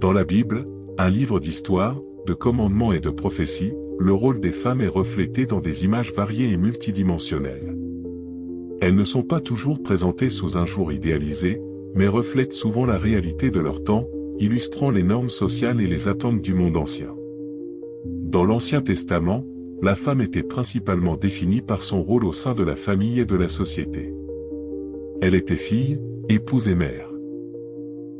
Dans la Bible, un livre d'histoire, de commandements et de prophéties, le rôle des femmes est reflété dans des images variées et multidimensionnelles. Elles ne sont pas toujours présentées sous un jour idéalisé, mais reflètent souvent la réalité de leur temps, illustrant les normes sociales et les attentes du monde ancien. Dans l'Ancien Testament, la femme était principalement définie par son rôle au sein de la famille et de la société. Elle était fille, épouse et mère.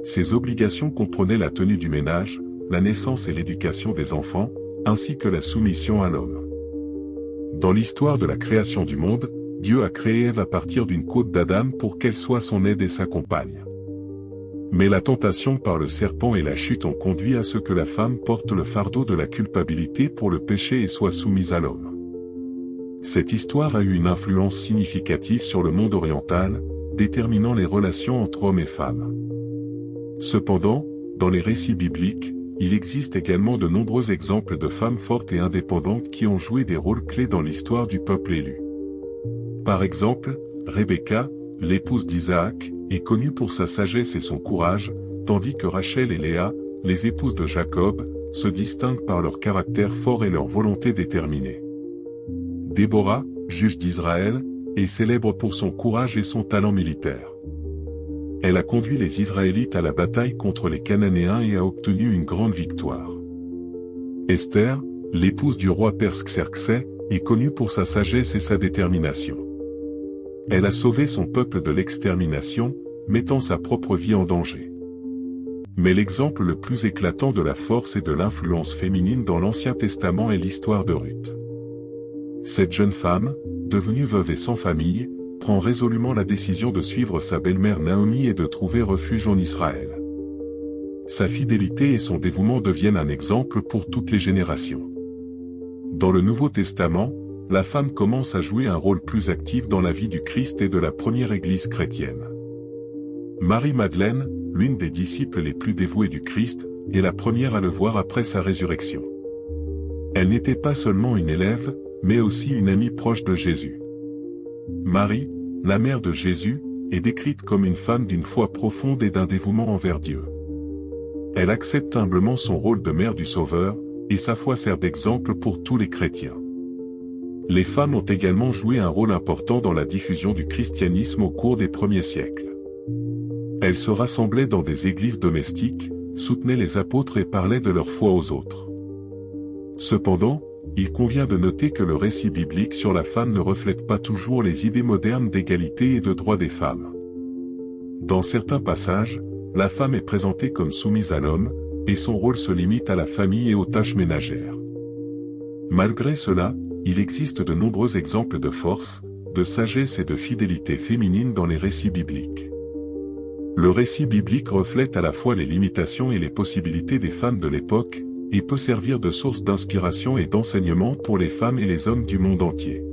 Ses obligations comprenaient la tenue du ménage, la naissance et l'éducation des enfants, ainsi que la soumission à l'homme. Dans l'histoire de la création du monde, Dieu a créé Ève à partir d'une côte d'Adam pour qu'elle soit son aide et sa compagne. Mais la tentation par le serpent et la chute ont conduit à ce que la femme porte le fardeau de la culpabilité pour le péché et soit soumise à l'homme. Cette histoire a eu une influence significative sur le monde oriental, déterminant les relations entre hommes et femmes. Cependant, dans les récits bibliques, il existe également de nombreux exemples de femmes fortes et indépendantes qui ont joué des rôles clés dans l'histoire du peuple élu. Par exemple, Rebecca, l'épouse d'Isaac, est connue pour sa sagesse et son courage, tandis que Rachel et Léa, les épouses de Jacob, se distinguent par leur caractère fort et leur volonté déterminée. Déborah, juge d'Israël, est célèbre pour son courage et son talent militaire. Elle a conduit les Israélites à la bataille contre les Cananéens et a obtenu une grande victoire. Esther, l'épouse du roi perse Xerxès, est connue pour sa sagesse et sa détermination. Elle a sauvé son peuple de l'extermination, mettant sa propre vie en danger. Mais l'exemple le plus éclatant de la force et de l'influence féminine dans l'Ancien Testament est l'histoire de Ruth. Cette jeune femme, devenue veuve et sans famille, prend résolument la décision de suivre sa belle-mère Naomi et de trouver refuge en Israël. Sa fidélité et son dévouement deviennent un exemple pour toutes les générations. Dans le Nouveau Testament, la femme commence à jouer un rôle plus actif dans la vie du Christ et de la première Église chrétienne. Marie-Madeleine, l'une des disciples les plus dévouées du Christ, est la première à le voir après sa résurrection. Elle n'était pas seulement une élève, mais aussi une amie proche de Jésus. Marie, la mère de Jésus, est décrite comme une femme d'une foi profonde et d'un dévouement envers Dieu. Elle accepte humblement son rôle de mère du Sauveur, et sa foi sert d'exemple pour tous les chrétiens. Les femmes ont également joué un rôle important dans la diffusion du christianisme au cours des premiers siècles. Elles se rassemblaient dans des églises domestiques, soutenaient les apôtres et parlaient de leur foi aux autres. Cependant, il convient de noter que le récit biblique sur la femme ne reflète pas toujours les idées modernes d'égalité et de droit des femmes. Dans certains passages, la femme est présentée comme soumise à l'homme, et son rôle se limite à la famille et aux tâches ménagères. Malgré cela, il existe de nombreux exemples de force, de sagesse et de fidélité féminine dans les récits bibliques. Le récit biblique reflète à la fois les limitations et les possibilités des femmes de l'époque, et peut servir de source d'inspiration et d'enseignement pour les femmes et les hommes du monde entier.